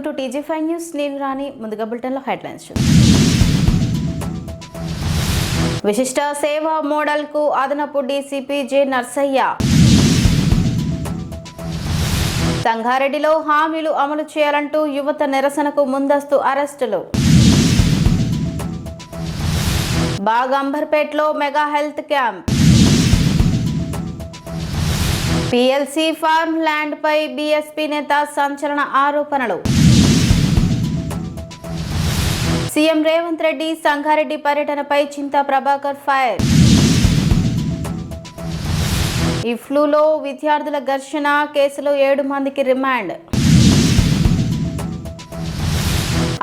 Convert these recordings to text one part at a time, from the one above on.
Welcome to TG5 news. నేను రాణి. ముందుగా బులెటిన్లో హెడ్లైన్స్. విశిష్ట సేవా మోడల్కు అదనపు డీసీపీ జె నర్సయ్య. సంగారెడ్డిలో హామీలు అమలు చేయాలంటూ యువత నిరసనకు ముందస్తు అరెస్టులు. బాగంబర్పేటలో mega health camp. PLC farm land పై బీఎస్పీ నేత సంచలన ఆరోపణలు. సీఎం రేవంత్ రెడ్డి సంగారెడ్డి పర్యటనపై చింతా ప్రభాకర్ ఫైర్. ఇఫ్లూలో విద్యార్థుల ఘర్షణ కేసులో 7 మందికి రిమాండ్.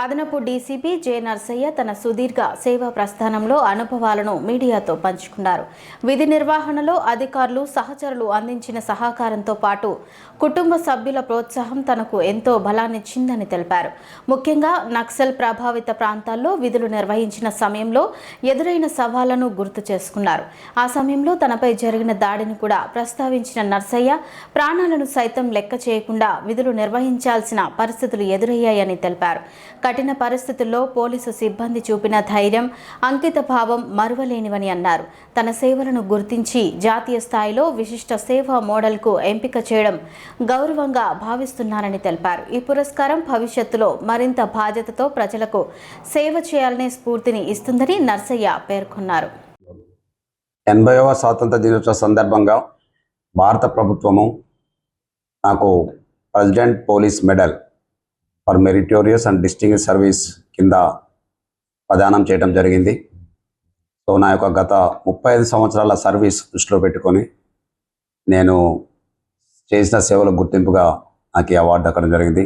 అదనపు డీసీపీ జె నర్సయ్య తన సుదీర్ఘ సేవా ప్రస్థానంలో అనుభవాలను మీడియాతో పంచుకున్నారు. విధి నిర్వహణలో అధికారులు సహచరులు అందించిన సహకారంతో పాటు కుటుంబ సభ్యుల ప్రోత్సాహం తనకు ఎంతో బలాన్నిచ్చిందని తెలిపారు. ముఖ్యంగా నక్సల్ ప్రభావిత ప్రాంతాల్లో విధులు నిర్వహించిన సమయంలో ఎదురైన సవాళ్లను గుర్తు చేసుకున్నారు. ఆ సమయంలో తనపై జరిగిన దాడిని కూడా ప్రస్తావించిన నర్సయ్య ప్రాణాలను సైతం లెక్క చేయకుండా విధులు నిర్వహించాల్సిన పరిస్థితులు ఎదురయ్యాయని తెలిపారు. కఠిన పరిస్థితుల్లో పోలీసు సిబ్బంది చూపిన ధైర్యం, అంకిత భావం మరువలేనివని అన్నారు. తన సేవలను గుర్తించి జాతీయ స్థాయిలో విశిష్ట సేవా మోడల్కు ఎంపిక చేయడం గౌరవంగా భావిస్తున్నారని తెలిపారు. ఈ పురస్కారం భవిష్యత్తులో మరింత బాధ్యతతో ప్రజలకు సేవ చేయాలనే స్ఫూర్తిని ఇస్తుందని నర్సయ్య పేర్కొన్నారు. 80వ స్వాతంత్ర దినోత్సవ సందర్భంగా భారత ప్రభుత్వము నాకు president police medal for meritorious and distinguished service కింద ప్రదానం చేయడం జరిగింది. సో నా యొక్క గత 35 సంవత్సరాల సర్వీస్ దృష్టిలో పెట్టుకొని నేను చేసిన సేవల గుర్తింపుగా నాకు ఈ అవార్డు దక్కడం జరిగింది.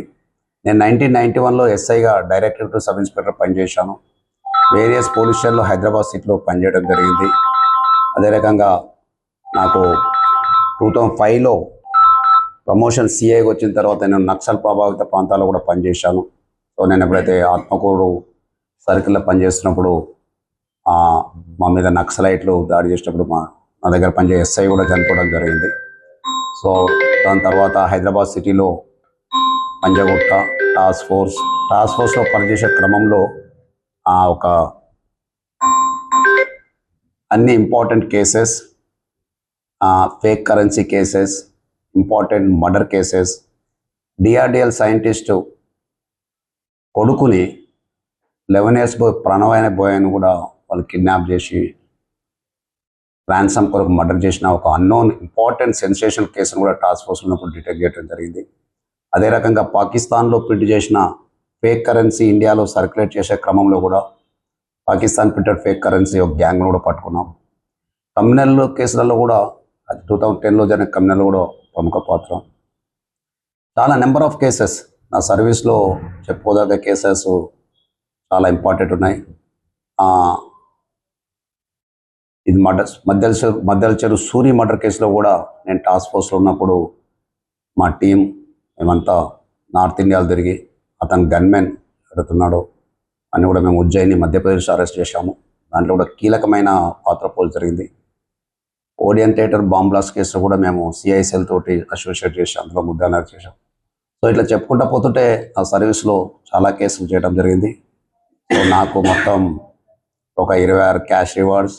నేను 1991లో ఎస్ఐగా డైరెక్టర్ సబ్ ఇన్స్పెక్టర్ పనిచేశాను. వేరియస్ పోలీస్ స్టేషన్లో హైదరాబాద్ సిటీలో పనిచేయడం జరిగింది. అదే రకంగా నాకు 2005లో ప్రమోషన్ సిఐకి వచ్చిన తర్వాత నేను నక్సల్ ప్రభావిత ప్రాంతాల్లో కూడా పనిచేశాను. సో నేను ఎప్పుడైతే ఆత్మకూరు సర్కిల్లో పనిచేస్తున్నప్పుడు మా మీద నక్సలైట్లు దాడి చేసినప్పుడు నా దగ్గర పనిచేసే ఎస్ఐ కూడా చనిపోవడం జరిగింది. సో దాని తర్వాత హైదరాబాద్ సిటీలో పంజగుట్ట టాస్క్ ఫోర్స్లో పనిచేసే క్రమంలో ఒక అన్ని important cases, fake currency cases, important murder cases, DRDL scientist కొడుకుని 11 years ప్రణవైన బోయని కూడా వాళ్ళు కిడ్నాప్ చేసి ర్యాన్సమ్ కొరకు మర్డర్ చేసిన ఒక అన్నోన్ ఇంపార్టెంట్ సెన్సేషనల్ కేసును కూడా టాస్క్ ఫోర్స్ ఉన్నప్పుడు డిటెక్ట్ చేయడం జరిగింది. అదే రకంగా పాకిస్తాన్లో ప్రింట్ చేసిన ఫేక్ కరెన్సీ ఇండియాలో సర్క్యులేట్ చేసే క్రమంలో కూడా పాకిస్తాన్ ప్రింటెడ్ ఫేక్ కరెన్సీ ఒక గ్యాంగ్ను కూడా పట్టుకున్నాం. క్రిమినల్ కేసులలో కూడా 2010లో జరిగిన క్రిమినల్ కూడా ప్రముఖ పాత్ర. చాలా నెంబర్ ఆఫ్ కేసెస్ నా సర్వీస్లో చెప్పుకోదగ్గ కేసెస్ చాలా ఇంపార్టెంట్ ఉన్నాయి. ఇది మద్దెల చెరువు సూరి మర్డర్ కేసులో కూడా నేను టాస్క్ ఫోర్స్లో ఉన్నప్పుడు మా టీం మేమంతా నార్త్ ఇండియాలో తిరిగి అతను గన్మెన్ ఎడుతున్నాడు అని కూడా మేము ఉజ్జయిని మధ్యప్రదేశ్ అరెస్ట్ చేశాము. దాంట్లో కూడా కీలకమైన పాత్ర పోల్ జరిగింది. ఓడియన్ థియేటర్ బాంబ్ బ్లాస్ట్ కేసులో కూడా మేము CISL తోటి అసోసియేట్ చేసి అందులో ముద్దాలు చేశాం. సో ఇట్లా చెప్పుకుంటూ పోతుంటే ఆ సర్వీస్లో చాలా కేసులు చేయడం జరిగింది. సో నాకు మొత్తం ఒక 26 cash rewards,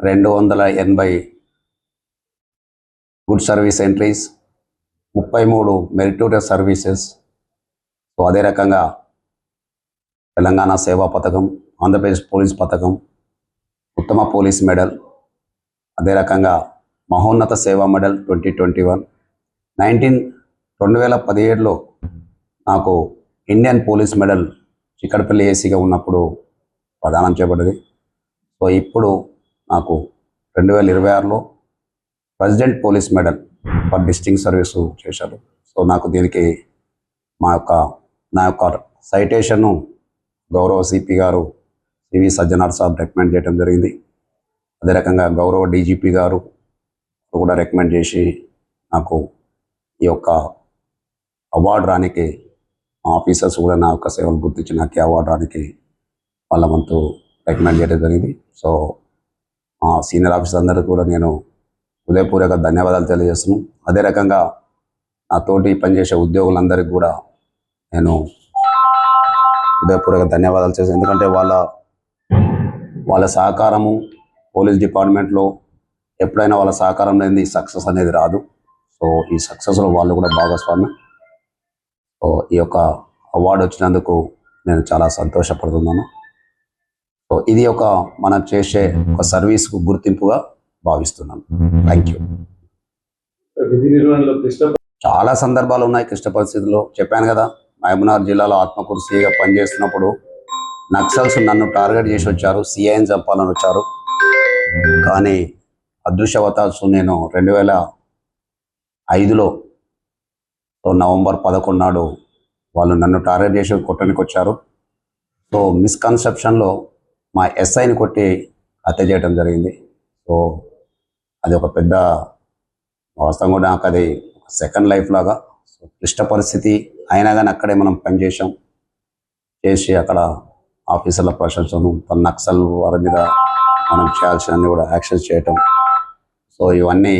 280 good service entries, 33 meritorious services. So అదే రకంగా తెలంగాణ సేవా పథకం, ఆంధ్రప్రదేశ్ పోలీస్ పథకం, ఉత్తమ పోలీస్ మెడల్, అదే రకంగా మహోన్నత సేవా మెడల్ 2021. 2017లో నాకు ఇండియన్ పోలీస్ మెడల్ చిక్కడపల్లి ఏసీగా ఉన్నప్పుడు ప్రదానం చేయబడింది. సో ఇప్పుడు నాకు 2026లో president police medal for distinguished service చేశారు. సో నాకు దీనికి నా యొక్క సైటేషన్ను గౌరవ సిపి గారు సివి సజ్జనార్ సాబ్ రికమెండ్ చేయడం జరిగింది. అదే రకంగా గౌరవ DGP గారు కూడా రికమెండ్ చేసి నాకు ఈ యొక్క అవార్డు రానికి ఆఫీసర్స్ కూడా నా యొక్క సేవలు గుర్తించి నాకు ఈ అవార్డు రానికి వాళ్ళ వంతు రికమెండ్ చేయడం జరిగింది. సో సీనియర్ ఆఫీసర్ అందరికీ కూడా నేను హృదయపూర్వక ధన్యవాదాలు తెలియజేస్తున్నాను. అదే రకంగా నా తోటి పనిచేసే ఉద్యోగులందరికీ కూడా నేను హృదయపూర్వక ధన్యవాదాలు చేస్తాను. ఎందుకంటే వాళ్ళ సహకారము పోలీస్ డిపార్ట్మెంట్లో ఎప్పుడైనా వాళ్ళ సహకారం లేని సక్సెస్ అనేది రాదు. సో ఈ సక్సెస్లో వాళ్ళు కూడా భాగస్వామ్యం. సో ఈ యొక్క అవార్డు వచ్చినందుకు నేను చాలా సంతోషపడుతున్నాను. సో ఇది మనం చేసే ఒక సర్వీస్కు గుర్తింపుగా భావిస్తున్నాను. Thank you. చాలా సందర్భాలు ఉన్నాయి క్లిష్ట పరిస్థితుల్లో. చెప్పాను కదా, మహబూబ్నగర్ జిల్లాలో ఆత్మకూరు సిఐగా పనిచేస్తున్నప్పుడు నక్సల్స్ నన్ను టార్గెట్ చేసి వచ్చారు, సిఐని చంపాలని వచ్చారు. కానీ అదృష్టవశాత్తు నేను 2005లో నవంబర్ 11 నాడు వాళ్ళు నన్ను టార్గెట్ చేసి కొట్టడానికి వచ్చారు. సో మిస్కన్సెప్షన్లో మా ఎస్ఐని కొట్టి హత్య చేయడం జరిగింది. సో అది ఒక పెద్ద వాస్తవం కూడా నాకు అది సెకండ్ లైఫ్ లాగా. సో క్లిష్ట పరిస్థితి అయినా కానీ అక్కడే మనం పనిచేసాం. చేసి అక్కడ ఆఫీసర్ల ప్రశంసను, నక్సల్ వారి మీద మనం చేయాల్సినవన్నీ కూడా యాక్షన్ చేయటం. సో ఇవన్నీ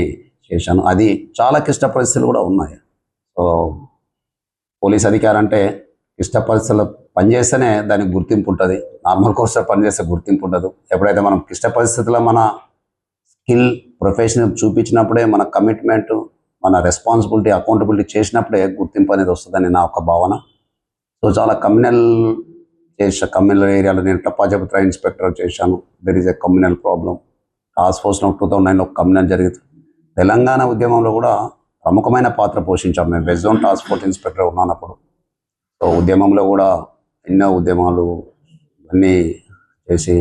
చేశాను. అది చాలా క్లిష్ట పరిస్థితులు కూడా ఉన్నాయి. సో పోలీస్ అధికారి అంటే క్లిష్ట పరిస్థితుల్లో పనిచేస్తేనే దానికి గుర్తింపు ఉంటుంది. నార్మల్ కోర్సులో పనిచేస్తే గుర్తింపు ఉండదు. ఎప్పుడైతే మనం క్లిష్ట పరిస్థితుల్లో మన స్కిల్ ప్రొఫెషనల్ చూపించినప్పుడే, మన కమిట్మెంట్, మన రెస్పాన్సిబిలిటీ, అకౌంటబిలిటీ చేసినప్పుడే గుర్తింపు అనేది వస్తుందని నా ఒక భావన. సో చాలా కమ్యూనల్ ఏరియాలో నేను టపాజపత్ర ఇన్స్పెక్టర్ చేశాను. There is a communal problem. Task ఫోర్స్లో 2009లో కమ్యూనల్ జరిగింది. తెలంగాణ ఉద్యమంలో కూడా ప్రముఖమైన పాత్ర పోషించాం మేము. West zone task force inspector ఉన్నప్పుడు. సో ఉద్యమంలో కూడా ఎన్నో ఉద్యమాలు అన్నీ చేసి,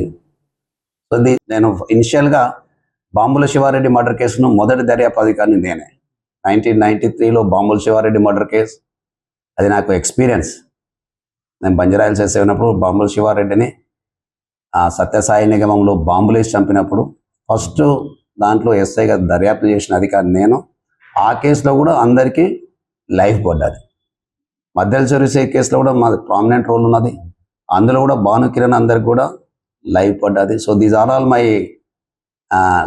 సో నేను ఇనిషియల్గా బాంబుల శివారెడ్డి మర్డర్ కేసును మొదటి దర్యాప్తు అధికారిని నేనే. 1993లో బాంబుల శివారెడ్డి మర్డర్ కేసు, అది నాకు ఎక్స్పీరియన్స్. నేను బంజారాయిల్స్ ఎస్ఐ ఉన్నప్పుడు బాంబుల శివారెడ్డిని సత్యసాయి నిగమంలో బాంబులేసి చంపినప్పుడు ఫస్ట్ దాంట్లో ఎస్ఐగా దర్యాప్తు చేసిన అధికారి నేను. ఆ కేసులో కూడా అందరికీ లైఫ్ పడ్డది. మద్దెల చెరుసే కేసులో కూడా మాది ప్రామినెంట్ రోల్ ఉన్నది. అందులో కూడా భానుకిరణ్ అందరికి కూడా లైఫ్ పడ్డది. So these are all my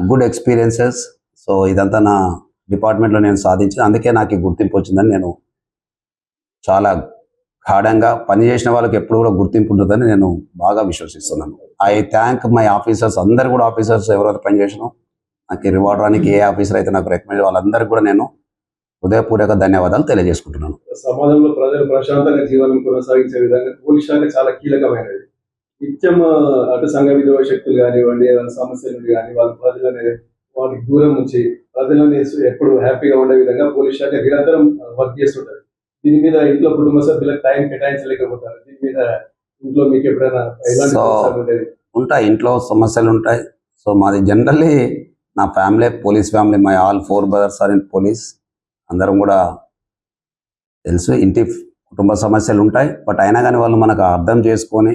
good experiences. So ఇదంతా నా డిపార్ట్మెంట్లో నేను సాధించిన, అందుకే నాకు ఈ గుర్తింపు వచ్చిందని నేను చాలా గాఢంగా పనిచేసిన వాళ్ళకి ఎప్పుడు కూడా గుర్తింపు ఉంటుందని నేను బాగా విశ్వసిస్తున్నాను. ఐ థ్యాంక్ మై ఆఫీసర్స్, అందరు కూడా ఆఫీసర్స్ ఎవరైతే పనిచేసినో నాకు రివార్డ్ రానికి ఏ ఆఫీసర్ అయితే నాకు రికమెండ్ వాళ్ళందరికీ కూడా నేను హృదయపూర్వక ధన్యవాదాలు తెలియజేసుకుంటున్నాను. సమాజంలో ప్రజలు ప్రశాంతంగా జీవనం కొనసాగించే విధంగా పోలీస్ శాఖ చాలా కీలకమైనది. నిత్యం అటు సంఘ విధవ శక్తులు కానివ్వండి, ఏదైనా సమస్యలు కానీ వాళ్ళ ప్రజలని వాటికి దూరం నుంచి ప్రజలని ఎప్పుడు హ్యాపీగా ఉండే విధంగా పోలీస్ శాఖ నిరంతరం వర్క్ చేస్తుంటది. దీని మీద ఇంట్లో కుటుంబ సభ్యులకు టైం కేటాయించలేకపోతారు. దీని మీద ఇంట్లో మీకు ఎప్పుడైనా ఎలాంటి ఉండేది? ఉంటాయి, ఇంట్లో సమస్యలు ఉంటాయి. సో మాది జనరల్లీ నా family police family. My all 4 brothers are in police. అందరం కూడా తెలుసు ఇంటి కుటుంబ సమస్యలు ఉంటాయి. బట్ అయినా కానీ వాళ్ళు మనకు అర్థం చేసుకొని,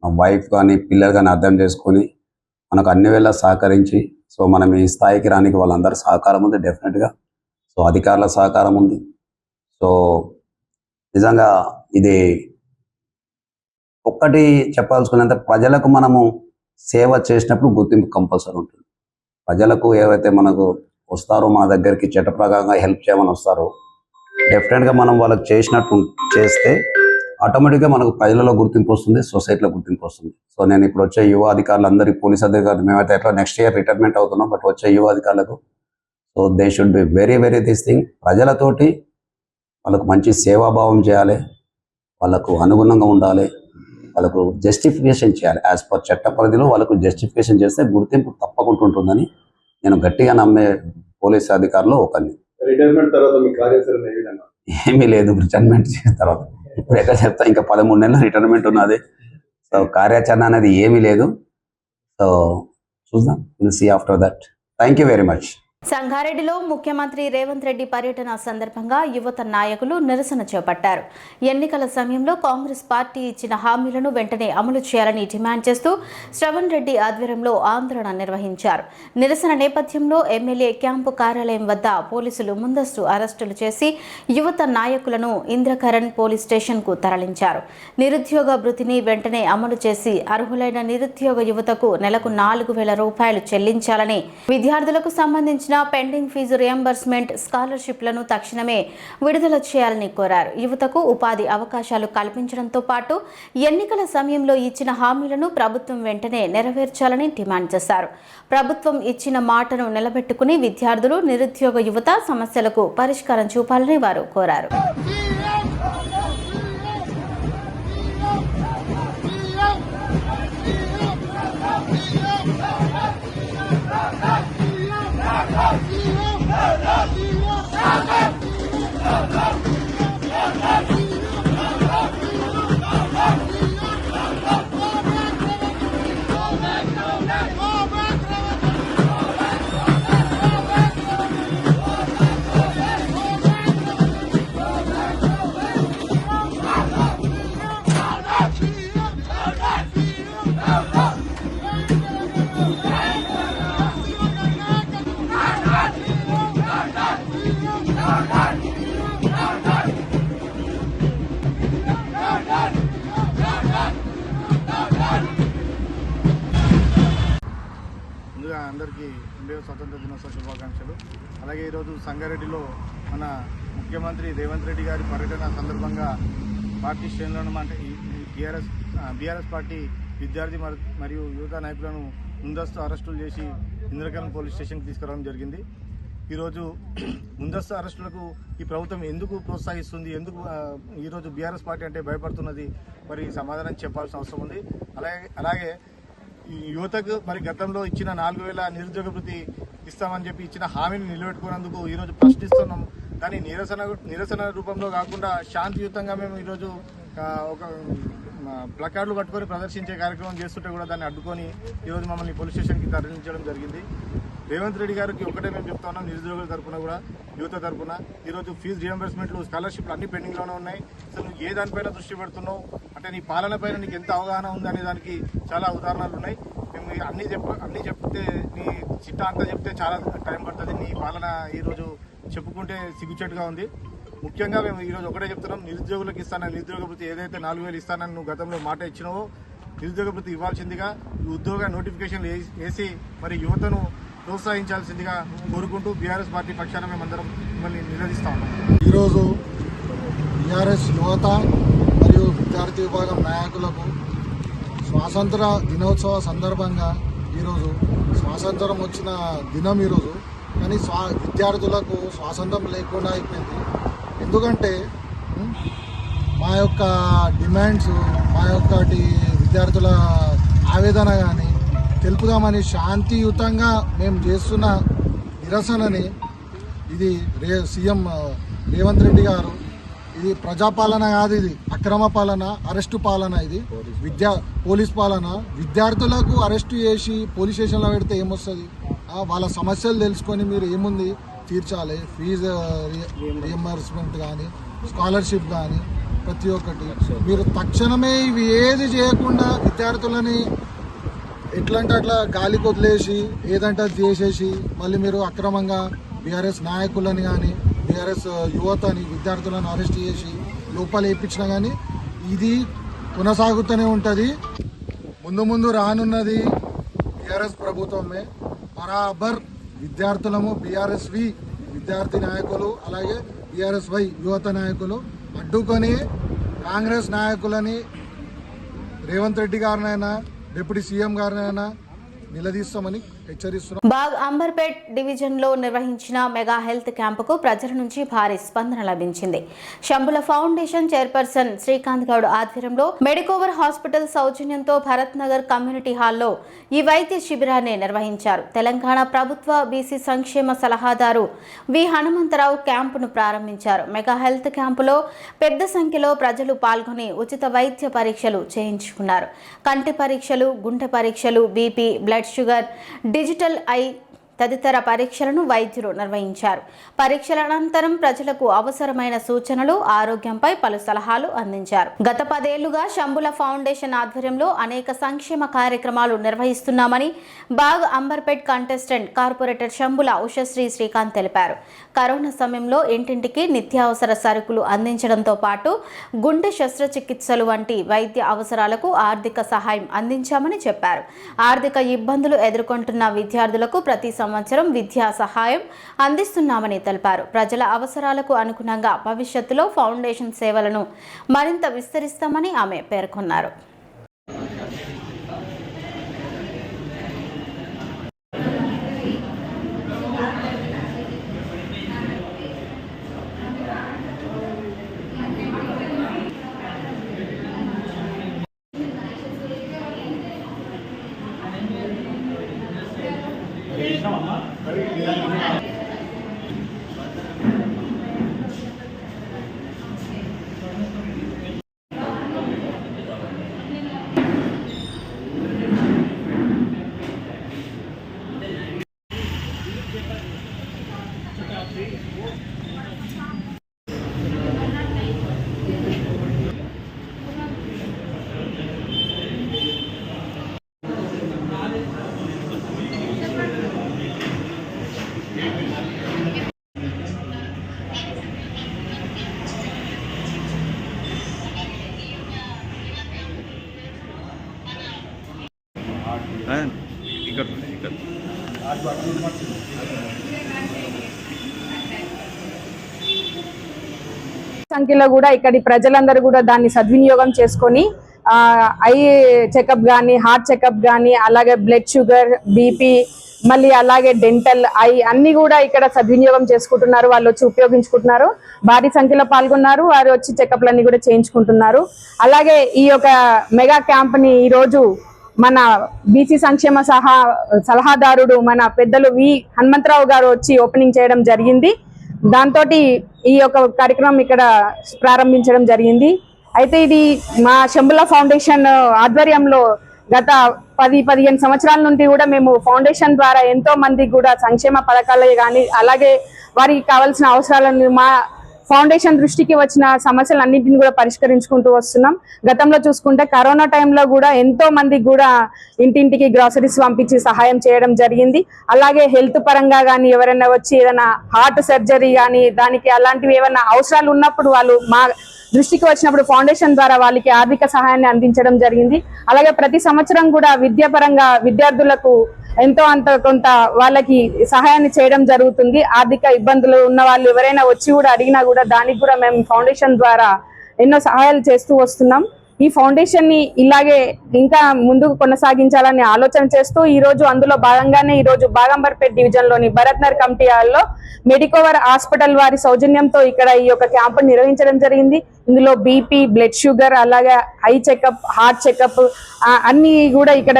మా వైఫ్ కానీ పిల్లలు కానీ అర్థం చేసుకొని మనకు అన్ని వేళ సహకరించి, సో మనం ఈ స్థాయికి రానికి వాళ్ళందరూ సహకారం ఉంది డెఫినెట్గా. సో అధికారుల సహకారం ఉంది. సో నిజంగా ఇది ఒక్కటి చెప్పాల్సుకున్నంత, ప్రజలకు మనము సేవ చేసినప్పుడు గుర్తింపు కంపల్సరీ ఉంటుంది. ప్రజలకు ఏవైతే మనకు వస్తారో, మన దగ్గరికి చట్ట ప్రకారంగా హెల్ప్ చేయమని వస్తారో, డెఫినెట్గా మనం వాళ్ళకి చేసినట్టు చేస్తే ఆటోమేటిక్గా మనకు ప్రజలలో గుర్తింపు వస్తుంది, సొసైటీలో గుర్తింపు వస్తుంది. సో నేను ఇప్పుడు వచ్చే యువ అధికారులు అందరికీ, పోలీస్ అధికారులు, మేమైతే ఎట్లా నెక్స్ట్ ఇయర్ రిటైర్మెంట్ అవుతున్నాం, బట్ వచ్చే యువ అధికారులకు so they should be very very this thing. ప్రజలతోటి వాళ్ళకు మంచి సేవాభావం చేయాలి, వాళ్ళకు అనుగుణంగా ఉండాలి, వాళ్ళకు జస్టిఫికేషన్ చేయాలి. యాజ్ పర్ చట్ట పరిధిలో వాళ్ళకు జస్టిఫికేషన్ చేస్తే గుర్తింపు తప్పకుండా ఉంటుందని నేను గట్టిగా నమ్మే పోలీస్ అధికారులు ఒకరిని. రిటైర్మెంట్ తర్వాత మీ కార్యాచరణ ఏ విధంగా? ఏమీ లేదు, రిటైర్మెంట్ చేసిన తర్వాత ఇప్పుడు ఎక్కడ చెప్తా, ఇంకా 13 నెలల రిటైర్మెంట్ ఉన్నది. సో కార్యాచరణ అనేది ఏమీ లేదు. సో చూద్దాం, will see after that. Thank you very much. సంగారెడ్డిలో ముఖ్యమంత్రి రేవంత్ రెడ్డి పర్యటన సందర్భంగా యువత నాయకులు నిరసన చేపట్టారు. ఎన్నికల సమయంలో కాంగ్రెస్ పార్టీ ఇచ్చిన హామీలను వెంటనే అమలు చేయాలని డిమాండ్ చేస్తూ శ్రవణ్ రెడ్డి ఆధ్వర్యంలో ఆందోళన నిర్వహించారు. నిరసన నేపథ్యంలో ఎమ్మెల్యే క్యాంపు కార్యాలయం వద్ద పోలీసులు ముందస్తు అరెస్టులు చేసి యువత నాయకులను ఇంద్రకరణ్ పోలీస్ స్టేషన్కు తరలించారు. నిరుద్యోగ భృతిని వెంటనే అమలు చేసి అర్హులైన నిరుద్యోగ యువతకు నెలకు 4,000 రూపాయలు చెల్లించాలని, విద్యార్థులకు సంబంధించిన సంబంధించిన పెండింగ్ ఫీజు రియంబర్స్మెంట్ స్కాలర్షిప్లను తక్షణమే విడుదల చేయాలని కోరారు. యువతకు ఉపాధి అవకాశాలు కల్పించడంతో పాటు ఎన్నికల సమయంలో ఇచ్చిన హామీలను ప్రభుత్వం వెంటనే నెరవేర్చాలని డిమాండ్ చేశారు. ప్రభుత్వం ఇచ్చిన మాటను నిలబెట్టుకుని విద్యార్థులు, నిరుద్యోగ యువత సమస్యలకు పరిష్కారం చూపాలని వారు కోరారు. ముందుగా అందరికీ 2వ స్వతంత్ర దినోత్సవ శుభాకాంక్షలు. అలాగే ఈరోజు సంగారెడ్డిలో మన ముఖ్యమంత్రి రేవంత్ రెడ్డి గారి పర్యటన సందర్భంగా పార్టీ శ్రేణులను అంటే బీఆర్ఎస్ పార్టీ విద్యార్థి మరియు యువత నాయకులను ముందస్తు అరెస్టులు చేసి ఇంద్రకరణ్ పోలీస్ స్టేషన్కి తీసుకురావడం జరిగింది. ఈరోజు ముందస్తు అరెస్టులకు ఈ ప్రభుత్వం ఎందుకు ప్రోత్సహిస్తుంది, ఎందుకు ఈరోజు బీఆర్ఎస్ పార్టీ అంటే భయపడుతున్నది, మరి సమాధానం చెప్పాల్సిన అవసరం ఉంది. అలాగే ఈ యువతకు మరి గతంలో ఇచ్చిన 4,000 నిరుద్యోగ వృత్తి ఇస్తామని చెప్పి ఇచ్చిన హామీని నిలబెట్టుకున్నందుకు ఈరోజు ప్రశ్నిస్తున్నాం. కానీ నిరసన రూపంలో కాకుండా శాంతియుతంగా మేము ఈరోజు ఒక ప్లకార్డులు పట్టుకొని ప్రదర్శించే కార్యక్రమం చేస్తుంటే కూడా దాన్ని అడ్డుకొని ఈరోజు మమ్మల్ని పోలీస్ స్టేషన్కి తరలించడం జరిగింది. రేవంత్ రెడ్డి గారికి ఒకటే మేము చెప్తా ఉన్నాం, నిరుద్యోగుల తరఫున కూడా యువత తరఫున ఈరోజు ఫీజు రియంబర్స్మెంట్లు, స్కాలర్షిప్లు అన్ని పెండింగ్లోనే ఉన్నాయి. అసలు నువ్వు ఏ దానిపైన దృష్టి పెడుతున్నావు అంటే నీ పాలన పైన నీకు ఎంత అవగాహన ఉంది అనే దానికి చాలా ఉదాహరణలు ఉన్నాయి. మేము అన్నీ చెప్తే నీ చిట్టా అంతా చెప్తే చాలా టైం పడుతుంది. నీ పాలన ఈరోజు చెప్పుకుంటే సిగ్గుచేటుగా ఉంది. ముఖ్యంగా మేము ఈరోజు ఒకటే చెప్తున్నాం, నిరుద్యోగులకు ఇస్తానని నిరుద్యోగ వృత్తి ఏదైతే 4,000 ఇస్తానని నువ్వు గతంలో మాట ఇచ్చినావో నిరుద్యోగ వృత్తి ఇవ్వాల్సిందిగా, ఉద్యోగ నోటిఫికేషన్లు వేసి మరి యువతను ప్రోత్సహించాల్సిందిగా కోరుకుంటూ బీఆర్ఎస్ పార్టీ పక్షాన మేమందరం మిమ్మల్ని నిలదీస్తా ఉన్నాం. ఈరోజు బీఆర్ఎస్ యువత మరియు విద్యార్థి విభాగం నాయకులకు స్వాతంత్ర దినోత్సవ సందర్భంగా ఈరోజు స్వాతంత్రం వచ్చిన దినం ఈరోజు. కానీ విద్యార్థులకు స్వాతంత్రం లేకుండా అయిపోయింది. ఎందుకంటే మా యొక్క డిమాండ్స్, మా యొక్క విద్యార్థుల ఆవేదన కానీ తెలుపుదామని శాంతియుతంగా మేము చేస్తున్న నిరసనని ఇది సీఎం రేవంత్ రెడ్డి గారు, ఇది ప్రజాపాలన కాదు, ఇది అక్రమ పాలన, అరెస్టు పాలన, ఇది పోలీస్ పాలన. విద్యార్థులకు అరెస్టు చేసి పోలీస్ స్టేషన్లో పెడితే ఏమొస్తుంది? వాళ్ళ సమస్యలు తెలుసుకొని మీరు ఏముంది తీర్చాలి. ఫీజు రియంబర్స్మెంట్ కానీ, స్కాలర్షిప్ కానీ ప్రతి ఒక్కటి మీరు తక్షణమే ఇవి ఏది చేయకుండా విద్యార్థులని ఎట్లంటే అట్లా గాలికి వదిలేసి ఏదంటే అది చేసేసి మళ్ళీ మీరు అక్రమంగా బీఆర్ఎస్ నాయకులని కానీ బీఆర్ఎస్ యువతని విద్యార్థులను అరెస్ట్ చేసి లోపల వేయించినా కానీ ఇది కొనసాగుతూనే ఉంటుంది. ముందు రానున్నది బీఆర్ఎస్ ప్రభుత్వమే. బరాబర్ విద్యార్థులము బీఆర్ఎస్వి విద్యార్థి నాయకులు అలాగే బీఆర్ఎస్వై యువత నాయకులు అడ్డుకొని కాంగ్రెస్ నాయకులని రేవంత్ రెడ్డి గారినైనా డిప్యూటీ సీఎం గారినైనా నిలదీస్తామని హెచ్చరిస్తున్నాం. బాగ్ అంబర్పేట్ డివిజన్లో నిర్వహించిన మెగా హెల్త్ క్యాంపుకు ప్రజల నుంచి భారీ స్పందన లభించింది. శంభుల ఫౌండేషన్ చైర్పర్సన్ శ్రీకాంత్ గౌడ్ ఆధ్వర్యంలో మెడికోవర్ హాస్పిటల్ సౌజన్యంతో భరత్ నగర్ కమ్యూనిటీ హాల్లో ఈ వైద్య శిబిరాన్ని నిర్వహించారు. తెలంగాణ ప్రభుత్వ బీసీ సంక్షేమ సలహాదారు వి హనుమంతరావు క్యాంపును ప్రారంభించారు. మెగా హెల్త్ క్యాంపులో పెద్ద సంఖ్యలో ప్రజలు పాల్గొని ఉచిత వైద్య పరీక్షలు చేయించుకున్నారు. కంటి పరీక్షలు, గుండె పరీక్షలు, BP, blood sugar, digital I తదితర పరీక్షలను వైద్యులు నిర్వహించారు. పరీక్షల అనంతరం ప్రజలకు అవసరమైన సూచనలు, ఆరోగ్యంపై పలు సలహాలు అందించారు. గత 10 ఏళ్లుగా శంభుల ఫౌండేషన్ ఆధ్వర్యంలో అనేక సంక్షేమ కార్యక్రమాలు నిర్వహిస్తున్నామని బాగ్ అంబర్పేట్ కంటెస్టెంట్ కార్పొరేటర్ శంభుల ఉషశ్రీ శ్రీకాంత్ తెలిపారు. కరోనా సమయంలో ఇంటింటికి నిత్యావసర సరుకులు అందించడంతో పాటు గుండె శస్త్రచికిత్సలు వంటి వైద్య అవసరాలకు ఆర్థిక సహాయం అందించామని చెప్పారు. ఆర్థిక ఇబ్బందులు ఎదుర్కొంటున్న విద్యార్థులకు ప్రతి సంవత్సరం సంవత్సరం విద్యా సహాయం అందిస్తున్నామని తెలిపారు. ప్రజల అవసరాలకు అనుగుణంగా భవిష్యత్తులో ఫౌండేషన్ సేవలను మరింత విస్తరిస్తామని ఆమె పేర్కొన్నారు. సంఖ్యలో కూడా ఇక్కడి ప్రజలందరూ కూడా దాన్ని సద్వినియోగం చేసుకొని ఐ చెకప్ కానీ, హార్ట్ చెకప్ కానీ, అలాగే బ్లడ్ షుగర్, బీపీ, మళ్ళీ అలాగే డెంటల్, ఐ అన్ని కూడా ఇక్కడ సద్వినియోగం చేసుకుంటున్నారు. వాళ్ళు వచ్చి ఉపయోగించుకుంటున్నారు. భారీ సంఖ్యలో పాల్గొన్నారు. వారు వచ్చి చెకప్లన్నీ కూడా చేయించుకుంటున్నారు. అలాగే ఈ యొక్క మెగా క్యాంప్ని ఈరోజు మన బీసీ సంక్షేమ సలహాదారుడు మన పెద్దలు వి హనుమంతరావు గారు వచ్చి ఓపెనింగ్ చేయడం జరిగింది. దాంతో ఈ యొక్క కార్యక్రమం ఇక్కడ ప్రారంభించడం జరిగింది. అయితే ఇది మా శంబుల ఫౌండేషన్ ఆధ్వర్యంలో గత 10-15 సంవత్సరాల నుండి కూడా మేము ఫౌండేషన్ ద్వారా ఎంతో మందికి కూడా సంక్షేమ పథకాలే కానీ, అలాగే వారికి కావాల్సిన అవసరాలను మా ఫౌండేషన్ దృష్టికి వచ్చిన సమస్యలన్నింటినీ కూడా పరిష్కరించుకుంటూ వస్తున్నాం. గతంలో చూసుకుంటే కరోనా టైంలో కూడా ఎంతో మందికి కూడా ఇంటింటికి గ్రాసరీస్ పంపించి సహాయం చేయడం జరిగింది. అలాగే హెల్త్ పరంగా కానీ ఎవరైనా వచ్చి ఏదైనా హార్ట్ సర్జరీ కానీ దానికి అలాంటివి ఏమైనా అవసరాలు ఉన్నప్పుడు వాళ్ళు మా దృష్టికి వచ్చినప్పుడు ఫౌండేషన్ ద్వారా వాళ్ళకి ఆర్థిక సహాయాన్ని అందించడం జరిగింది. అలాగే ప్రతి సంవత్సరం కూడా విద్యాపరంగా విద్యార్థులకు ఎంతో అంత కొంత వాళ్ళకి సహాయాన్ని చేయడం జరుగుతుంది. ఆర్థిక ఇబ్బందులు ఉన్న వాళ్ళు ఎవరైనా వచ్చి కూడా అడిగినా కూడా దానికి కూడా మేము ఫౌండేషన్ ద్వారా ఎన్నో సహాయాలు చేస్తూ వస్తున్నాం. ఈ ఫౌండేషన్ ని ఇలాగే ఇంకా ముందుకు కొనసాగించాలని ఆలోచన చేస్తూ ఈ రోజు అందులో భాగంగానే ఈ రోజు బాగంబర్పేట్ డివిజన్ లోని భరత్నగర్ కమిటీ హాల్లో మెడికోవర్ హాస్పిటల్ వారి సౌజన్యంతో ఇక్కడ ఈ యొక్క క్యాంపు నిర్వహించడం జరిగింది. ఇందులో బీపీ, బ్లడ్ షుగర్, అలాగే ఐ చెకప్, హార్ట్ చెకప్ అన్ని కూడా ఇక్కడ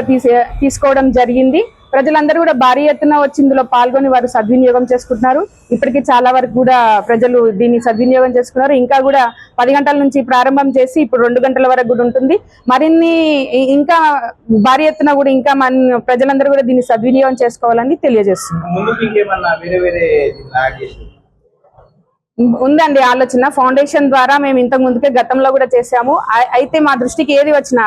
తీసుకోవడం జరిగింది. ప్రజలందరూ కూడా భారీ ఎత్తున వచ్చి ఇందులో పాల్గొని వారు సద్వినియోగం చేసుకుంటున్నారు. ఇప్పటికీ చాలా వరకు కూడా ప్రజలు దీన్ని సద్వినియోగం చేసుకున్నారు. ఇంకా కూడా 10 గంటల నుంచి ప్రారంభం చేసి ఇప్పుడు 2 గంటల వరకు కూడా ఉంటుంది. మరిన్ని ఇంకా భారీ ఎత్తున కూడా ఇంకా మన ప్రజలందరూ కూడా దీన్ని సద్వినియోగం చేసుకోవాలని తెలియజేస్తున్నారు. ఉందండి ఆలోచన. ఫౌండేషన్ ద్వారా మేము ఇంతకు ముందుకే గతంలో కూడా చేసాము. అయితే మా దృష్టికి ఏది వచ్చినా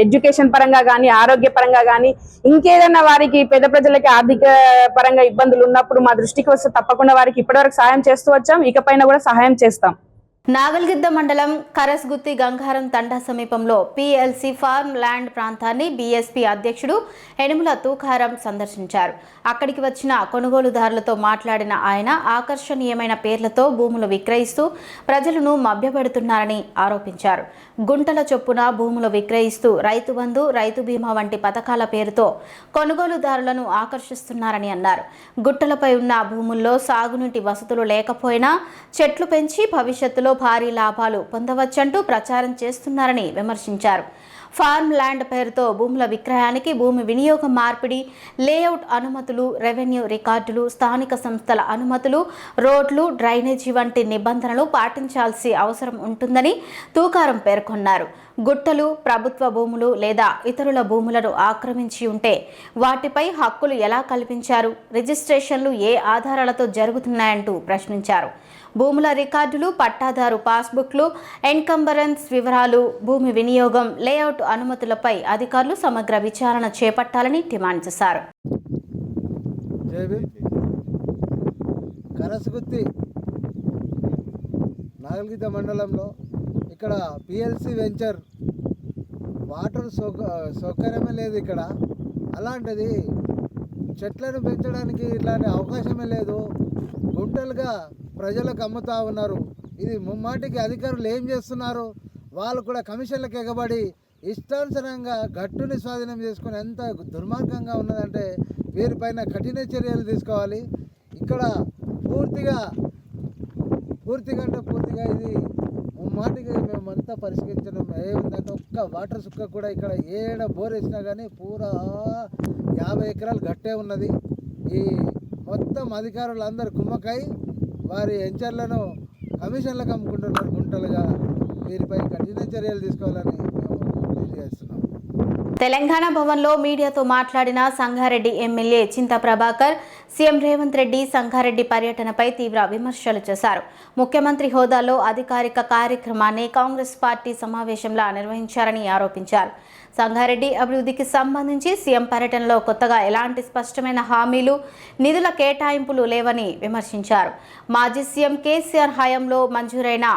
ఎడ్యుకేషన్ పరంగా కానీ, ఆరోగ్య పరంగా కానీ, ఇంకేదైనా వారికి పేద ప్రజలకి ఆర్థిక పరంగా ఇబ్బందులు ఉన్నప్పుడు మా దృష్టికి వస్తే తప్పకుండా వారికి ఇప్పటివరకు సహాయం చేస్తూ వచ్చాం. ఇకపైన కూడా సహాయం చేస్తాం. నాగల్గిద్ద మండలం కరస్గుత్తి గంగారం తండా సమీపంలో PLC ఫార్మ్ ల్యాండ్ ప్రాంతాన్ని బీఎస్పీ అధ్యక్షుడు యనుమల తూకారం సందర్శించారు. అక్కడికి వచ్చిన కొనుగోలుదారులతో మాట్లాడిన ఆయన ఆకర్షణీయమైన పేర్లతో భూములు విక్రయిస్తూ ప్రజలను మభ్యపెడుతున్నారని ఆరోపించారు. గుంటల చొప్పున భూములు విక్రయిస్తూ రైతు బంధు, రైతు బీమా వంటి పథకాల పేరుతో కొనుగోలుదారులను ఆకర్షిస్తున్నారని అన్నారు. గుట్టలపై ఉన్న భూముల్లో సాగునీటి వసతులు లేకపోయినా చెట్లు పెంచి భవిష్యత్తులో భారీ లాభాలు పొందవచ్చంటూ ప్రచారం చేస్తున్నారని విమర్శించారు. ఫార్మ్ ల్యాండ్ పేరుతో భూముల విక్రయానికి భూమి వినియోగ మార్పిడి, లేఅవుట్ అనుమతులు, రెవెన్యూ రికార్డులు, స్థానిక సంస్థల అనుమతులు, రోడ్లు, డ్రైనేజీ వంటి నిబంధనలు పాటించాల్సి అవసరం ఉంటుందని తూకారం పేర్కొన్నారు. గుట్టలు, ప్రభుత్వ భూములు లేదా ఇతరుల భూములను ఆక్రమించి ఉంటే వాటిపై హక్కులు ఎలా కల్పించారు? రిజిస్ట్రేషన్లు ఏ ఆధారాలతో జరుగుతున్నాయంటూ ప్రశ్నించారు. భూముల రికార్డులు, పట్టాదారు పాస్బుక్లు, ఎన్కంబరెన్స్ వివరాలు, భూమి వినియోగం, లేఅవుట్ అనుమతులపై అధికారులు సమగ్ర విచారణ చేపట్టాలని డిమాండ్ చేశారు. కరస్గుత్తి నాగల్గిద్ద మండలంలో ఇక్కడ PLC వెంచర్ వాటర్ సౌకర్యమే లేదు ఇక్కడ. అలాంటిది చెట్లను పెంచడానికి ఇలాంటి అవకాశమే లేదు. గుంటలుగా ప్రజలకు అమ్ముతా ఉన్నారు. ఇది ముమ్మాటికి అధికారులు ఏం చేస్తున్నారు? వాళ్ళు కూడా కమిషన్లకు ఎగబడి ఇష్టానుసారంగా గట్టుని స్వాధీనం చేసుకుని ఎంత దుర్మార్గంగా ఉన్నదంటే వీరిపైన కఠిన చర్యలు తీసుకోవాలి. ఇక్కడ పూర్తిగా ఇది ముమ్మాటికి మేమంతా పరిష్కరించడం ఏముందంటే ఒక్క వాటర్ సుక్క కూడా ఇక్కడ ఏడ బోర్ వేసినా కానీ పూరా 50 ఎకరాలు గట్టే ఉన్నది. ఈ మొత్తం అధికారులు అందరు కుమ్మకై వారి ఎంచర్లను కమిషన్లకు అమ్ముకుంటున్నారు గుంటలుగా. వీరిపై కఠిన చర్యలు తీసుకోవాలని మేము తెలియజేస్తున్నాం. తెలంగాణ భవన్లో మీడియాతో మాట్లాడిన సంగారెడ్డి ఎమ్మెల్యే చింతా ప్రభాకర్ సీఎం రేవంత్ రెడ్డి సంగారెడ్డి పర్యటనపై తీవ్ర విమర్శలు చేశారు. ముఖ్యమంత్రి హోదాలో అధికారిక కార్యక్రమాన్ని కాంగ్రెస్ పార్టీ సమావేశంలో నిర్వహించారని ఆరోపించారు. సంగారెడ్డి అభివృద్ధికి సంబంధించి సీఎం పర్యటనలో కొత్తగా ఎలాంటి స్పష్టమైన హామీలు, నిధుల కేటాయింపులు లేవని విమర్శించారు. మాజీ సీఎం కేసీఆర్ హయాంలో మంజూరైన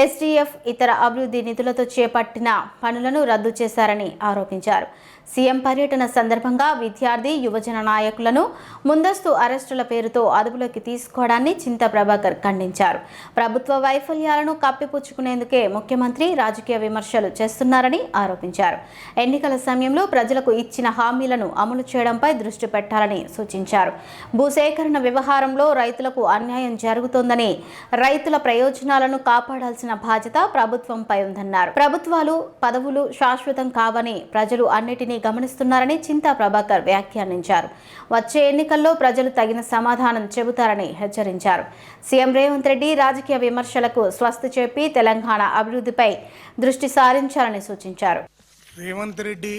ఎస్డీఎఫ్ ఇతర అభివృద్ధి నిధులతో చేపట్టిన పనులను రద్దు చేశారని ఆరోపించారు. సీఎం పర్యటన సందర్భంగా విద్యార్థి, యువజన నాయకులను ముందస్తు అరెస్టుల పేరుతో అదుపులోకి తీసుకోవడాన్ని చింతా ప్రభాకర్ ఖండించారు. ప్రభుత్వ వైఫల్యాలను కప్పిపుచ్చుకునేందుకే ముఖ్యమంత్రి రాజకీయ విమర్శలు చేస్తున్నారని ఆరోపించారు. ఎన్నికల సమయంలో ప్రజలకు ఇచ్చిన హామీలను అమలు చేయడంపై దృష్టి పెట్టాలని సూచించారు. భూసేకరణ వ్యవహారంలో రైతులకు అన్యాయం జరుగుతోందని, రైతుల ప్రయోజనాలను కాపాడాల్సిన బాధ్యత ప్రభుత్వంపై ఉందన్నారు. ప్రభుత్వాలు, పదవులు శాశ్వతం కావని ప్రజలు అన్నిటినీ గమనిస్తున్నారని చింతా ప్రభాకర్ వ్యాఖ్యానించారు. వచ్చే ఎన్నికల్లో ప్రజలు తగిన సమాధానం చెబుతారని హెచ్చరించారు. సీఎం రేవంత్ రెడ్డి రాజకీయ విమర్శలకు స్వస్తి చెప్పి తెలంగాణ అభివృద్ధిపై దృష్టి సారించాలని సూచించారు. రేవంత్ రెడ్డి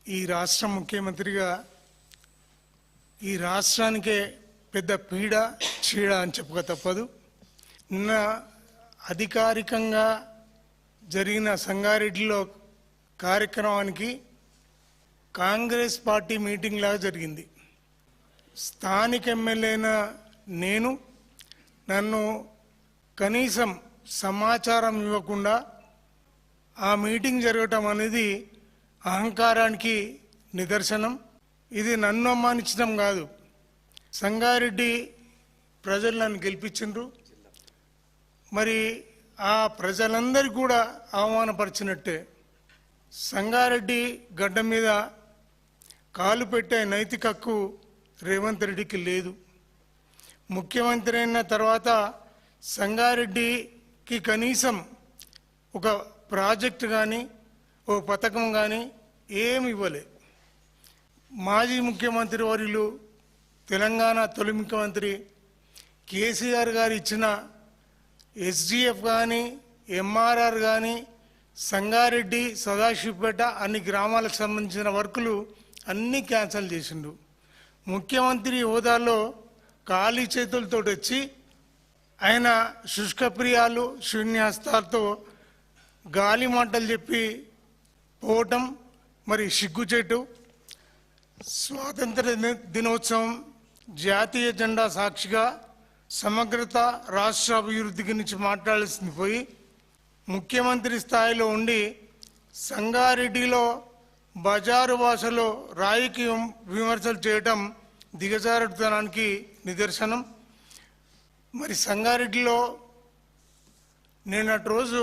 ఈ రాష్ట్ర ముఖ్యమంత్రిగా ఈ రాష్ట్రానికే పెద్ద పీడ చీడ అని చెప్పక తప్పదు. నిన్న అధికారికంగా జరిగిన సంగారెడ్డిలో కార్యక్రమానికి కాంగ్రెస్ పార్టీ మీటింగ్ లాగా జరిగింది. స్థానిక ఎమ్మెల్యేన నన్ను కనీసం సమాచారం ఇవ్వకుండా ఆ మీటింగ్ జరగటం అనేది అహంకారానికి నిదర్శనం. ఇది నన్ను అవమానించడం కాదు. సంగారెడ్డి ప్రజలు నన్ను గెలిపించిండ్రు. మరి ఆ ప్రజలందరికీ కూడా అవమానపరిచినట్టే. సంగారెడ్డి గడ్డ మీద కాలు పెట్టే నైతిక హక్కు రేవంత్ రెడ్డికి లేదు. ముఖ్యమంత్రి అయిన తర్వాత సంగారెడ్డికి కనీసం ఒక ప్రాజెక్టు కానీ ఓ పథకం కానీ ఏమి ఇవ్వలే. మాజీ ముఖ్యమంత్రి వర్యులు, తెలంగాణ తొలి ముఖ్యమంత్రి కేసీఆర్ గారు ఇచ్చిన ఎస్డిఎఫ్ కానీ, ఎంఆర్ఆర్ కానీ, సంగారెడ్డి, సదాశివపేట అన్ని గ్రామాలకు సంబంధించిన వర్కులు అన్నీ క్యాన్సిల్ చేసిండు. ముఖ్యమంత్రి హోదాలో ఖాళీ చేతులతో వచ్చి ఆయన శుష్కప్రియాలు, శూన్యాస్తాలతో గాలి మాటలు చెప్పి పోవటం మరి సిగ్గుచేటు. స్వాతంత్ర దినోత్సవం, జాతీయ జెండా సాక్షిగా సమగ్రత, రాష్ట్ర అభివృద్ధి గురించి మాట్లాడాల్సింది పోయి ముఖ్యమంత్రి స్థాయిలో ఉండి సంగారెడ్డిలో బజారు భాషలో రాయికి విమర్శలు చేయటం దిగజారుతనానికి నిదర్శనం. మరి సంగారెడ్డిలో నిన్నటి రోజు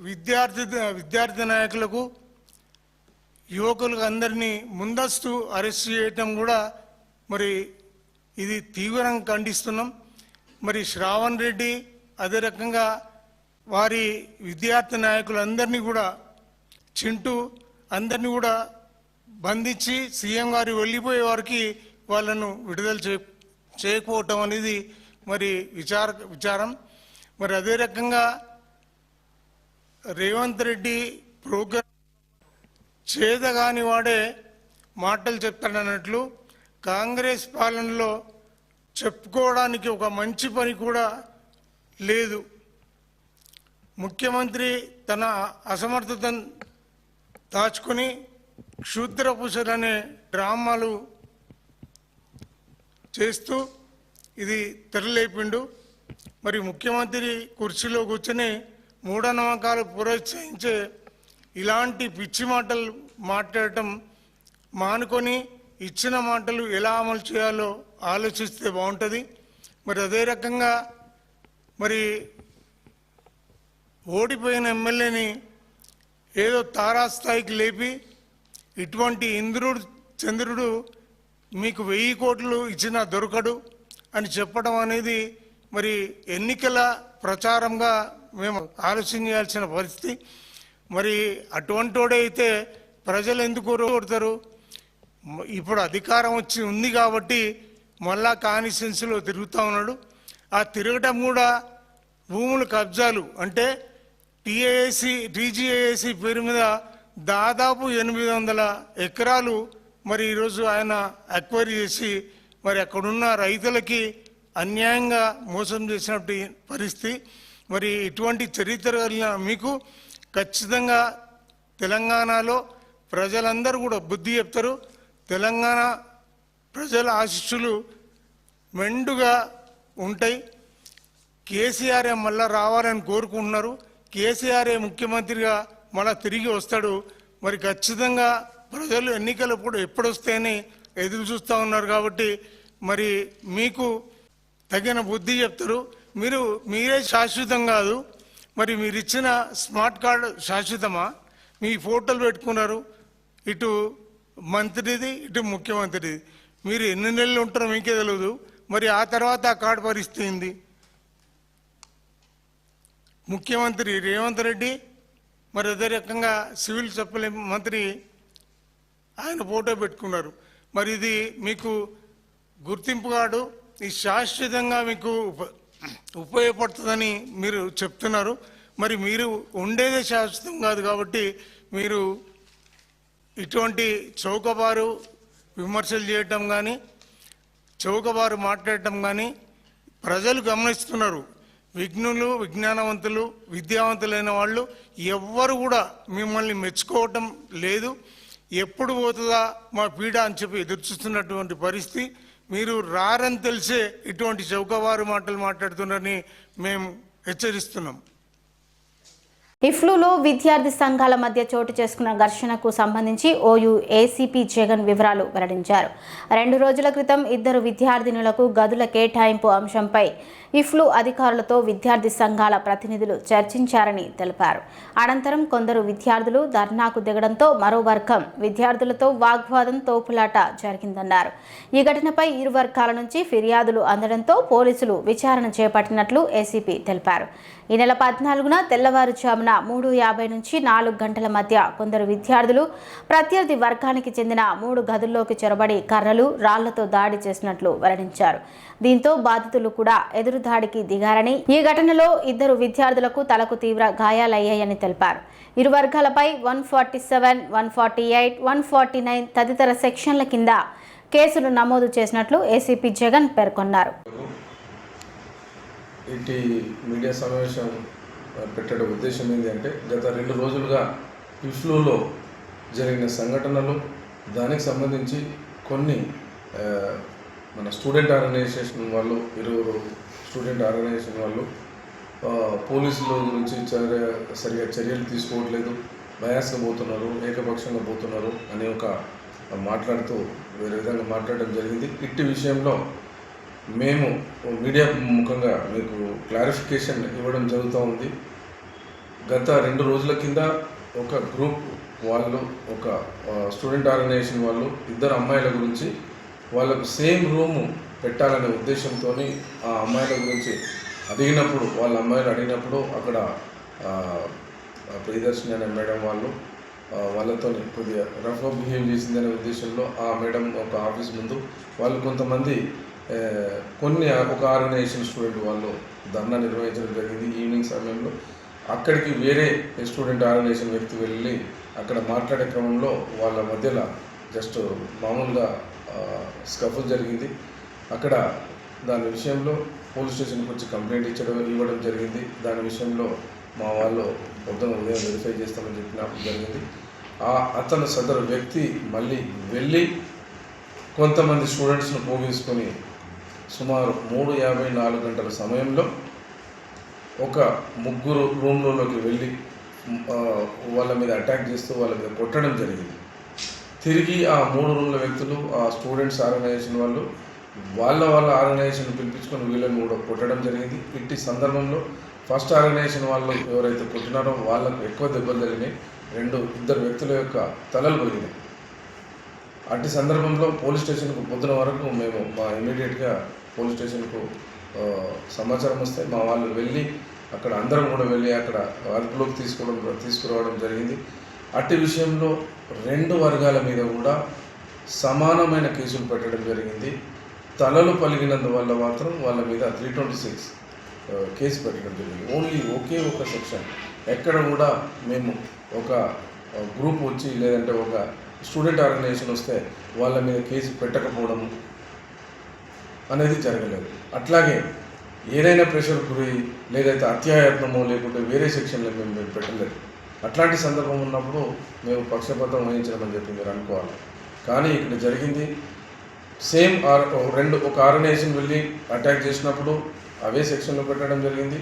విద్యార్థి నాయకులకు, యువకులకు అందరినీ ముందస్తు అరెస్ట్ చేయటం కూడా మరి ఇది తీవ్రంగా ఖండిస్తున్నాం. మరి శ్రావణ్ రెడ్డి అదే రకంగా వారి విద్యార్థి నాయకులందరినీ కూడా, చింటూ అందరినీ కూడా బంధించి సీఎం గారు వెళ్ళిపోయే వారికి వాళ్ళను విడుదల చేయకపోవటం అనేది మరి విచారం. మరి అదే రకంగా రేవంత్ రెడ్డి ప్రోగ్రాం చేదగాని వాడే మాటలు చెప్తాడన్నట్లు కాంగ్రెస్ పాలనలో చెప్పుకోవడానికి ఒక మంచి పని కూడా లేదు. ముఖ్యమంత్రి తన అసమర్థతను దాచుకొని క్షుద్రపుషులనే డ్రామాలు చేస్తూ ఇది తెరలేపిండు. మరి ముఖ్యమంత్రి కుర్చీలో కూర్చొని మూఢనమ్మకాలు ప్రోత్సహించే ఇలాంటి పిచ్చి మాటలు మాట్లాడటం మానుకొని ఇచ్చిన మాటలు ఎలా అమలు చేయాలో ఆలోచిస్తే బాగుంటుంది. మరి అదే రకంగా మరి ఓడిపోయిన ఎమ్మెల్యేని ఏదో తారాస్థాయికి లేపి ఇటువంటి ఇంద్రుడు చంద్రుడు మీకు 1000 కోట్లు ఇచ్చినా దొరకడు అని చెప్పడం అనేది మరి ఎన్నికల ప్రచారంగా మేము ఆలోచన చేయాల్సిన పరిస్థితి. మరి అటువంటి వాడే అయితే ప్రజలు ఎందుకు ఓడతారు? ఇప్పుడు అధికారం ఉంది కాబట్టి మళ్ళా కాన్స్టిట్యున్సీలో తిరుగుతూ ఉన్నాడు. ఆ తిరగటం కూడా భూముల కబ్జాలు అంటే టీజీఏఏసీ పేరు మీద దాదాపు 800 ఎకరాలు మరి ఈరోజు ఆయన అక్వైర్ చేసి మరి అక్కడున్న రైతులకి అన్యాయంగా మోసం చేసినట్టు పరిస్థితి. మరి ఇటువంటి చరిత్ర మీకు ఖచ్చితంగా తెలంగాణలో ప్రజలందరూ కూడా బుద్ధి చెప్తారు. తెలంగాణ ప్రజల ఆశీస్సులు మెండుగా ఉంటాయి. కేసీఆర్ మళ్ళా రావాలని కోరుకుంటున్నారు. కేసీఆర్ ముఖ్యమంత్రిగా మళ్ళా తిరిగి వస్తాడు. మరి ఖచ్చితంగా ప్రజలు ఎన్నికలు ఎప్పుడు వస్తాయని ఎదురు చూస్తూ ఉన్నారు. కాబట్టి మరి మీకు తగిన బుద్ధి చెప్తారు. మీరే శాశ్వతం కాదు. మరి మీరు ఇచ్చిన స్మార్ట్ కార్డు శాశ్వతమా? మీ ఫోటోలు పెట్టుకున్నారు, ఇటు మంత్రిది ఇటు ముఖ్యమంత్రిది. మీరు ఎన్ని నెలలు ఉంటారో మీకే తెలియదు. మరి ఆ తర్వాత ఆ కార్డు పరిస్థితి ఏంది? ముఖ్యమంత్రి రేవంత్ రెడ్డి మరి అదే రకంగా సివిల్ సప్లై మంత్రి ఆయన ఫోటో పెట్టుకున్నారు. మరి ఇది మీకు గుర్తింపు కార్డు, ఇది శాశ్వతంగా మీకు ఉపయోగపడుతుందని మీరు చెప్తున్నారు. మరి మీరు ఉండేదే శాశ్వతం కాదు కాబట్టి మీరు ఇటువంటి చౌకబారు విమర్శలు చేయటం కానీ చౌకబారు మాట్లాడటం కానీ ప్రజలు గమనిస్తున్నారు. విఘ్నులు, విజ్ఞానవంతులు, విద్యావంతులైన వాళ్ళు ఎవ్వరు కూడా మిమ్మల్ని మెచ్చుకోవటం లేదు. ఎప్పుడు పోతుందా మా పీడ అని చెప్పి ఎదుర్చుస్తున్నటువంటి పరిస్థితి. మీరు రారని తెలిసే ఇటువంటి చౌకబారు మాటలు మాట్లాడుతున్నారని మేము హెచ్చరిస్తున్నాం. ఇఫ్లూలో విద్యార్థి సంఘాల మధ్య చోటు చేసుకున్న ఘర్షణకు సంబంధించి ఓయూ ఏసీపీ జగన్ వివరాలు వెల్లడించారు. 2 రోజుల క్రితం 2 విద్యార్థినులకు గదుల కేటాయింపు అంశంపై ఇఫ్లూ అధికారులతో విద్యార్థి సంఘాల ప్రతినిధులు చర్చించారని తెలిపారు. అనంతరం కొందరు విద్యార్థులు ధర్నాకు దిగడంతో మరో వర్గం విద్యార్థులతో వాగ్వాదం, తోపులాట జరిగిందన్నారు. ఈ ఘటనపై ఇరు వర్గాల నుంచి ఫిర్యాదులు అందడంతో పోలీసులు విచారణ చేపట్టినట్లు ఏసీపీ తెలిపారు. ఈ నెల 14న తెల్లవారుజామున 3:50 నుంచి 4 గంటల మధ్య కొందరు విద్యార్థులు ప్రత్యర్థి వర్గానికి చెందిన 3 గదుల్లోకి చొరబడి కర్రలు, రాళ్లతో దాడి చేసినట్లు వెల్లడించారు. దీంతో బాధితులు కూడా ఎదురుదాడికి దిగారని, ఈ ఘటనలో 2 విద్యార్థులకు తలకు తీవ్ర గాయాలయ్యాయని తెలిపారు. ఇరు వర్గాలపై 147, 148, 149 తదితర సెక్షన్ల కింద కేసులు నమోదు చేసినట్లు ఏసీపీ జగన్ పేర్కొన్నారు. ఇటు మీడియా సమావేశం పెట్టడం ఉద్దేశం ఏంటి అంటే, గత 2 రోజులుగా ఇఫ్లూలో జరిగిన సంఘటనలు, దానికి సంబంధించి కొన్ని మన స్టూడెంట్ ఆర్గనైజేషన్ వాళ్ళు, 2 స్టూడెంట్ ఆర్గనైజేషన్ వాళ్ళు పోలీసుల గురించి సరిగా చర్యలు తీసుకోవట్లేదు, బయాస్గా పోతున్నారు, ఏకపక్షంగా పోతున్నారు అని మాట్లాడుతూ వేరే విధంగా మాట్లాడడం జరిగింది. ఇట్టి విషయంలో మేము మీడియా ముఖంగా మీకు క్లారిఫికేషన్ ఇవ్వడం జరుగుతూ ఉంది. గత 2 రోజుల కింద ఒక గ్రూప్ వాళ్ళు, ఒక స్టూడెంట్ ఆర్గనైజేషన్ వాళ్ళు 2 అమ్మాయిల గురించి వాళ్ళకు సేమ్ రూము పెట్టాలనే ఉద్దేశంతో ఆ అమ్మాయిల గురించి అడిగినప్పుడు, వాళ్ళ అమ్మాయిలు అడిగినప్పుడు అక్కడ ప్రియదర్శిని అనే మేడం వాళ్ళు వాళ్ళతో కొద్దిగా రఫ్గా బిహేవ్ చేసిందనే ఉద్దేశంలో ఆ మేడం ఒక ఆఫీస్ ముందు వాళ్ళు కొంతమంది ఒక ఆర్గనైజేషన్ స్టూడెంట్ వాళ్ళు ధర్నా నిర్వహించడం జరిగింది. ఈవినింగ్ సమయంలో అక్కడికి వేరే స్టూడెంట్ ఆర్గనైజేషన్ వ్యక్తి వెళ్ళి అక్కడ మాట్లాడే క్రమంలో వాళ్ళ మధ్యలో జస్ట్ మామూలుగా స్కఫుల్ జరిగింది. అక్కడ దాని విషయంలో పోలీస్ స్టేషన్కి వచ్చి కంప్లైంట్ ఇవ్వడం జరిగింది. దాని విషయంలో మా వాళ్ళు ఉదయం వెరిఫై చేస్తామని చెప్పినప్పుడు జరిగింది. అతను సదరు వ్యక్తి మళ్ళీ వెళ్ళి కొంతమంది స్టూడెంట్స్ను పోగేసుకొని సుమారు 3:54 గంటల సమయంలో ఒక 3 రూమ్లోకి వెళ్ళి వాళ్ళ మీద అటాక్ చేస్తూ వాళ్ళ మీద కొట్టడం జరిగింది. తిరిగి ఆ 3 రూమ్ల వ్యక్తులు ఆ స్టూడెంట్స్ ఆర్గనైజేషన్ వాళ్ళు వాళ్ళ ఆర్గనైజేషన్ పిలిపించుకొని వీళ్ళని కూడా కొట్టడం జరిగింది. ఇట్టి సందర్భంలో ఫస్ట్ ఆర్గనైజేషన్ వాళ్ళు ఎవరైతే కొట్టినారో వాళ్ళకు ఎక్కువ దెబ్బలు తగిలినాయి. ఇద్దరు వ్యక్తుల యొక్క తలలు పగిలినాయి. అట్టి సందర్భంలో పోలీస్ స్టేషన్కు పొద్దున వరకు మేము ఇమీడియట్గా పోలీస్ స్టేషన్కు సమాచారం వస్తే మా వాళ్ళు వెళ్ళి అక్కడ అందరం కూడా వెళ్ళి అక్కడ అదుపులోకి తీసుకురావడం జరిగింది. అట్టి విషయంలో 2 వర్గాల మీద కూడా సమానమైన కేసులు పెట్టడం జరిగింది. తలలు పలిగినందువల్ల మాత్రం వాళ్ళ మీద 326 కేసు పెట్టడం జరిగింది. ఓన్లీ ఒకే ఒక సెక్షన్. ఎక్కడ కూడా మేము ఒక గ్రూప్ వచ్చి లేదంటే ఒక స్టూడెంట్ ఆర్గనైజేషన్ వస్తే వాళ్ళ మీద కేసు పెట్టకపోవడము అనేది జరగలేదు. అట్లాగే ఏదైనా ప్రెషర్ గురి లేదైతే అత్యాయత్నమో లేకుంటే వేరే సెక్షన్లో మేము పెట్టలేదు. అట్లాంటి సందర్భం ఉన్నప్పుడు మేము పక్షపాతం వహించడం అని చెప్పి మీరు అనుకోవాలి. కానీ ఇక్కడ జరిగింది సేమ్ ఒక ఆర్గనైజేషన్ వెళ్ళి అటాక్ చేసినప్పుడు అవే సెక్షన్లో పెట్టడం జరిగింది.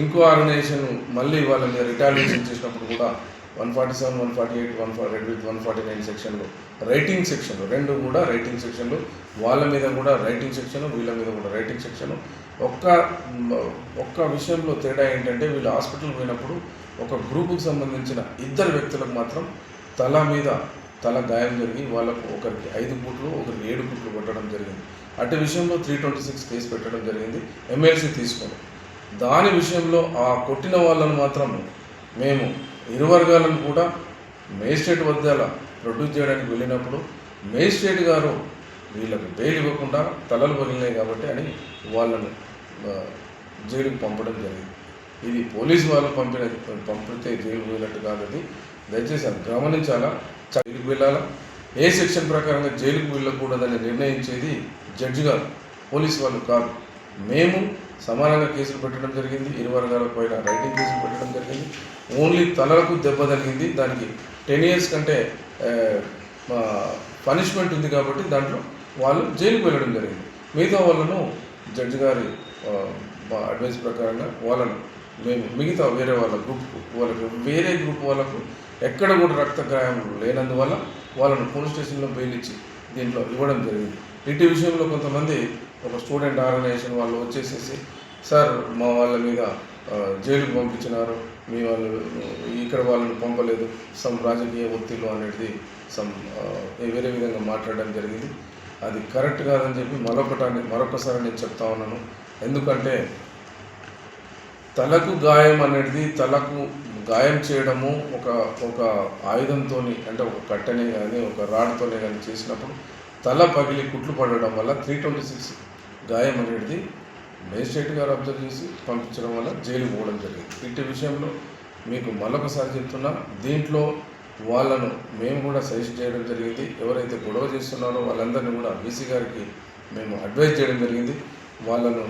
ఇంకో ఆర్గనైజేషన్ మళ్ళీ వాళ్ళ మీద రిటాలియేషన్ చేసినప్పుడు కూడా 147, 148, 149 సెక్షన్లు రైటింగ్ సెక్షన్లు 2 కూడా రైటింగ్ సెక్షన్లు. వాళ్ళ మీద కూడా రైటింగ్ సెక్షను, వీళ్ళ మీద కూడా రైటింగ్ సెక్షను. ఒక్క విషయంలో తేడా ఏంటంటే వీళ్ళు హాస్పిటల్కి పోయినప్పుడు ఒక గ్రూపుకు సంబంధించిన 2 వ్యక్తులకు మాత్రం తల గాయం జరిగి వాళ్ళకు ఒకరికి 5 కుట్లు ఒకరికి 7 కుట్లు కొట్టడం జరిగింది. అటు విషయంలో 326 కేసు పెట్టడం జరిగింది ఎమ్మెల్సీ తీసుకొని. దాని విషయంలో ఆ కొట్టిన వాళ్ళను మాత్రం మేము 2 వర్గాలను కూడా మేజిస్ట్రేట్ వద్ద ప్రొడ్యూస్ చేయడానికి వెళ్ళినప్పుడు మేజిస్ట్రేట్ గారు వీళ్ళకు బెయిల్ ఇవ్వకుండా తలలు పగిలినాయి కాబట్టి అని వాళ్ళను జైలుకు పంపడం జరిగింది. ఇది పోలీసు వాళ్ళు పంపితే జైలు వెళ్ళట్టు కాదు. అది దయచేసి అది గమనించాలా. జైలుకు వెళ్ళాలా, ఏ సెక్షన్ ప్రకారంగా జైలుకు వెళ్ళకూడదని నిర్ణయించేది జడ్జి గారు, పోలీసు వాళ్ళు కాదు. మేము సమానంగా కేసులు పెట్టడం జరిగింది. 2 వర్గాల పైన రైటింగ్ కేసులు పెట్టడం జరిగింది. ఓన్లీ తలలకు దెబ్బ తగిలింది. దానికి 10 years కంటే పనిష్మెంట్ ఉంది కాబట్టి దాంట్లో వాళ్ళు జైలుకు వెళ్ళడం జరిగింది. మిగతా వాళ్ళను జడ్జి గారి అడ్వైస్ ప్రకారంగా వాళ్ళను మేము మిగతా వేరే వాళ్ళ గ్రూప్ వాళ్ళకు ఎక్కడ కూడా రక్త గాయం లేనందువల్ల వాళ్ళను పోలీస్ స్టేషన్లో బెయిల్ ఇచ్చి దీంట్లో ఇవ్వడం జరిగింది. ఇటు విషయంలో కొంతమంది ఒక స్టూడెంట్ ఆర్గనైజేషన్ వాళ్ళు వచ్చేసేసి సార్ మా వాళ్ళ మీద జైలుకు పంపించినారు, మీ వాళ్ళు ఇక్కడ వాళ్ళని పంపలేదు, సమ్ రాజకీయ ఒత్తిళ్ళు అనేది వేరే విధంగా మాట్లాడడం జరిగింది. అది కరెక్ట్ కాదని చెప్పి మరొకసారి నేను చెప్తా ఉన్నాను. ఎందుకంటే తలకు గాయం అనేది తలకు గాయం చేయడము ఒక ఆయుధంతో అంటే ఒక కట్టెనే కానీ ఒక రాడ్తోనే కానీ చేసినప్పుడు తల పగిలి కుట్లు పడడం వల్ల 326 గాయం అనేది మేజిస్ట్రేట్ గారు అబ్జర్వ్ చేసి పంపించడం వల్ల జైలు పోవడం జరిగింది. ఇట్టి విషయంలో మీకు మరొకసారి చెప్తున్నా, దీంట్లో వాళ్ళను మేము కూడా సజెస్ట్ చేయడం జరిగింది. ఎవరైతే గొడవ చేస్తున్నారో వాళ్ళందరినీ కూడా బీసీ గారికి మేము అడ్వైజ్ చేయడం జరిగింది. వాళ్ళను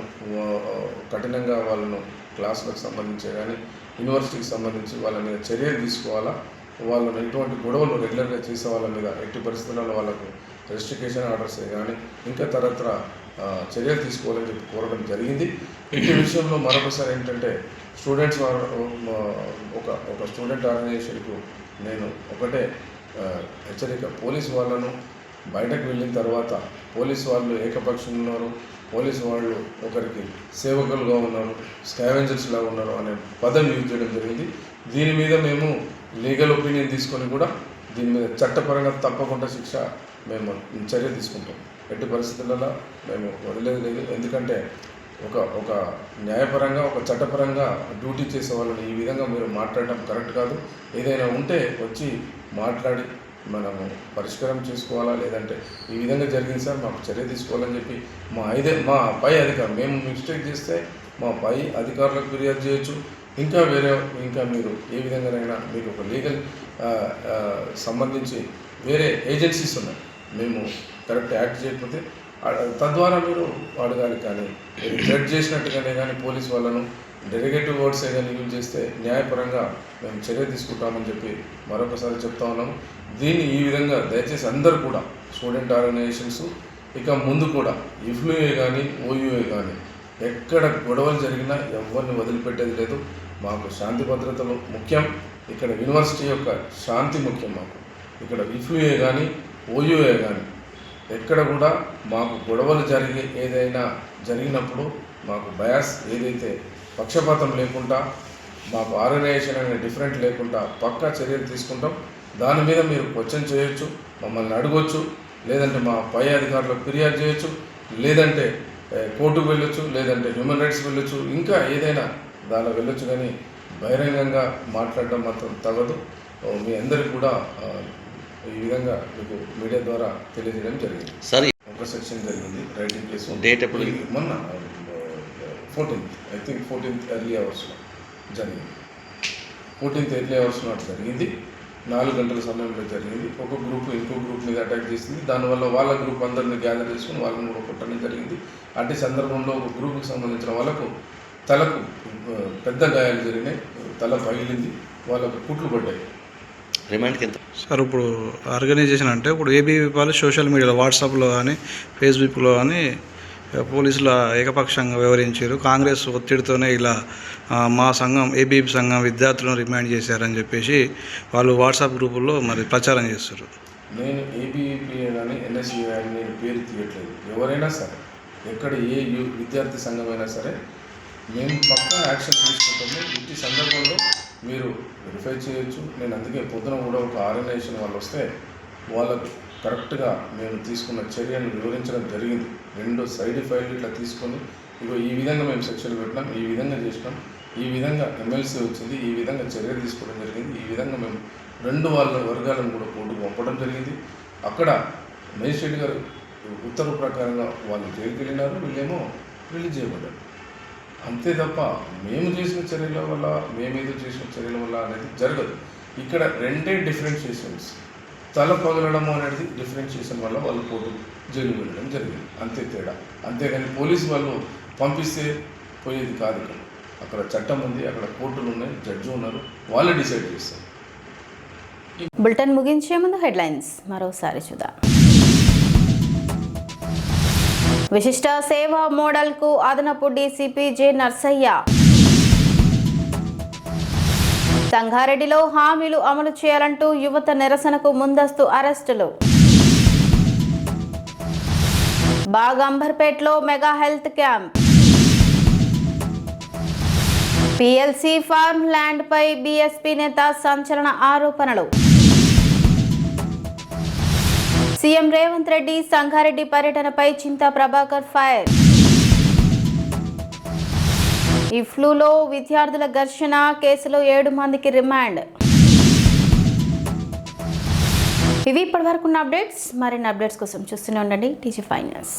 కఠినంగా వాళ్ళను క్లాసులకు సంబంధించి కానీ యూనివర్సిటీకి సంబంధించి వాళ్ళ మీద చర్యలు తీసుకోవాలా. వాళ్ళను ఎటువంటి గొడవలు రెగ్యులర్గా చేసే వాళ్ళ మీద ఎట్టి పరిస్థితుల్లో వాళ్ళకు రెస్ట్రిక్షన్ ఆర్డర్స్ కానీ ఇంకా తరతర చర్యలు తీసుకోవాలని చెప్పి కోరడం జరిగింది. ఈ విషయంలో మరొకసారి ఏంటంటే స్టూడెంట్స్ ఒక స్టూడెంట్ ఆర్గనైజేషన్కు నేను ఒకటే హెచ్చరిక, పోలీసు వాళ్ళను బయటకు వెళ్ళిన తర్వాత పోలీసు వాళ్ళు ఏకపక్షంగా ఉన్నారు, పోలీసు వాళ్ళు ఒకరికి సేవకులుగా ఉన్నారు, స్కావెంజర్స్లా ఉన్నారు అనే పదం యూజ్ చేయడం జరిగింది. దీని మీద మేము లీగల్ ఒపీనియన్ తీసుకొని కూడా దీని మీద చట్టపరంగా తప్పకుండా శిక్ష మేము చర్య తీసుకుంటాం. ఎట్టి పరిస్థితులలో మేము వదిలేదు లేదు. ఎందుకంటే ఒక న్యాయపరంగా ఒక చట్టపరంగా డ్యూటీ చేసే వాళ్ళని ఈ విధంగా మీరు మాట్లాడడం కరెక్ట్ కాదు. ఏదైనా ఉంటే వచ్చి మాట్లాడి మనము పరిష్కారం చేసుకోవాలా, లేదంటే ఈ విధంగా జరిగింది సార్ మాకు చర్య తీసుకోవాలని చెప్పి మా పై అధికారులు మేము మిస్టేక్ చేస్తే మా పై అధికారులకు ఫిర్యాదు చేయొచ్చు. ఇంకా మీరు ఏ విధంగానైనా మీకు ఒక లీగల్ సంబంధించి వేరే ఏజెన్సీస్ ఉన్నాయి, మేము కరెక్ట్ యాక్ట్ చేయకపోతే తద్వారా మీరు అడగాలి. కానీ జడ్జ్ చేసినట్టుగానే కానీ పోలీస్ వాళ్ళను డెలిగేటివ్ వర్డ్స్ ఏదైనా యూజ్ చేస్తే న్యాయపరంగా మేము చర్య తీసుకుంటామని చెప్పి మరొకసారి చెప్తా ఉన్నాము. దీన్ని ఈ విధంగా దయచేసి అందరూ కూడా స్టూడెంట్ ఆర్గనైజేషన్స్ ఇక ముందు కూడా ఇఫ్లుఏ కానీ ఓయూఏ కానీ ఎక్కడ గొడవలు జరిగినా ఎవరిని వదిలిపెట్టేది లేదు. మాకు శాంతి భద్రతలు ముఖ్యం. ఇక్కడ యూనివర్సిటీ యొక్క శాంతి ముఖ్యం. మాకు ఇక్కడ ఇఫ్లుఏ కానీ ఓయూఏ కానీ ఎక్కడ కూడా మాకు గొడవలు ఏదైనా జరిగినప్పుడు మాకు బయాస్ ఏదైతే పక్షపాతం లేకుండా మాకు ఆర్గనైజేషన్ అనే డిఫరెంట్ లేకుండా పక్కా చర్యలు తీసుకుంటాం. దాని మీద మీరు క్వశ్చన్ చేయొచ్చు, మమ్మల్ని అడగొచ్చు, లేదంటే మా పై అధికారులకు ఫిర్యాదు చేయొచ్చు, లేదంటే కోర్టుకు వెళ్ళొచ్చు, లేదంటే హ్యూమన్ రైట్స్ వెళ్ళొచ్చు, ఇంకా ఏదైనా దానిలో వెళ్ళొచ్చు. కానీ బహిరంగంగా మాట్లాడడం మాత్రం తగదు. మీ అందరికీ కూడా ఈ విధంగా మీకు మీడియా ద్వారా తెలియజేయడం జరిగింది. సరే, ఒక సెక్షన్ జరిగింది రైటింగ్ కేసు. డేట్ ఎప్పుడు? మొన్న 14th, I think 14th early అవర్స్లో జరిగింది. 14th ఎర్లీ అవర్స్లో అట్లా జరిగింది. 4 గంటల సమయంలో జరిగింది. ఒక గ్రూప్ ఇంకో గ్రూప్ మీద అటాక్ చేసింది. దానివల్ల వాళ్ళ గ్రూప్ అందరినీ గ్యాదర్ చేసుకుని వాళ్ళని కూడా కొట్టడం జరిగింది. అట్టి సందర్భంలో ఒక గ్రూప్కి సంబంధించిన వాళ్ళకు తలకు పెద్ద గాయాలు జరిగినాయి, తల పగిలింది, వాళ్ళకు కుట్లు పడ్డాయి. రిమాండ్కి ఎంత? సార్, ఇప్పుడు ఆర్గనైజేషన్ అంటే ఇప్పుడు ఏబీవీ వాళ్ళు సోషల్ మీడియాలో వాట్సాప్లో కానీ ఫేస్బుక్లో కానీ పోలీసులు ఏకపక్షంగా వ్యవహరించారు. కాంగ్రెస్ ఒత్తిడితోనే ఇలా మా సంఘం ఏబీవీ సంఘం విద్యార్థులను రిమాండ్ చేశారని చెప్పేసి వాళ్ళు వాట్సాప్ గ్రూపుల్లో మరి ప్రచారం చేస్తారు. నేను ఏబీవీ కానీ ఎన్ఎస్యూ కానీ నేను పేరు తీయట్లేదు. ఎవరైనా సరే, ఎక్కడ ఏ విద్యార్థి సంఘమైనా సరే మేము పక్కా యాక్షన్ తీసుకుంటాము. ఇంటి సందర్భంలో మీరు వెరిఫై చేయొచ్చు. నేను అందుకే పొద్దున కూడా ఒక ఆర్గనైజేషన్ వాళ్ళు వస్తే వాళ్ళకు కరెక్ట్గా మేము తీసుకున్న చర్యను వివరించడం జరిగింది. 2 సైడ్ ఫైల్ ఇట్లా తీసుకొని ఇగో ఈ విధంగా మేము సెక్షన్లు పెట్టినాం, ఈ విధంగా చేసినాం, ఈ విధంగా ఎమ్మెల్సీ వచ్చింది, ఈ విధంగా చర్యలు తీసుకోవడం జరిగింది, ఈ విధంగా మేము 2 వర్గాలను కూడా కోర్టుకు పంపడం జరిగింది. అక్కడ మేజిస్ట్రేట్ గారు ఉత్తర్వు ప్రకారంగా వాళ్ళు జైలుకి వెళ్ళినారు, వీళ్ళేమో రిలీజ్ చేయబడ్డారు. అంతే తప్ప మేము చేసిన చర్యల వల్ల మేమేదో చేసిన చర్యల వల్ల అనేది జరగదు. ఇక్కడ 2 డిఫరెన్షియేషన్స్. తల పగలడం అనేది డిఫరెన్షియేషన్ వల్ల వాళ్ళు కోర్టుకు జైలు వెళ్ళడం జరిగింది, అంతే తేడా. అంతేగాని పోలీసు వాళ్ళు పంపిస్తే పోయేది కాదు. అక్కడ చట్టం ఉంది, అక్కడ కోర్టులు ఉన్నాయి, జడ్జి ఉన్నారు, వాళ్ళే డిసైడ్ చేస్తారు. బులెటిన్ ముగించే ముందు హెడ్లైన్స్ మరోసారి చూద్దాం. విశిష్ట సేవా మోడల్కు అదనపు డీసీపీ జె నర్సయ్య. సంగారెడ్డిలో హామీలు అమలు చేయాలంటూ యువత నిరసనకు ముందస్తు అరెస్టులు. బాగంబర్పేటలో mega health camp. PLC farm land పై బీఎస్పీ నేత సంచలన ఆరోపణలు. సీఎం రేవంత్ రెడ్డి సంగారెడ్డి పర్యటనపై చింతా ప్రభాకర్ ఫైర్. ఈ ఫ్లూలో విద్యార్థుల ఘర్షణ కేసులో 7 మందికి రిమాండ్. ఇవి ఇప్పటివరకున్న అప్డేట్స్. మరిన్ని అప్డేట్స్ కోసం చూస్తూనే ఉండండి టీజీ ఫైనాన్స్.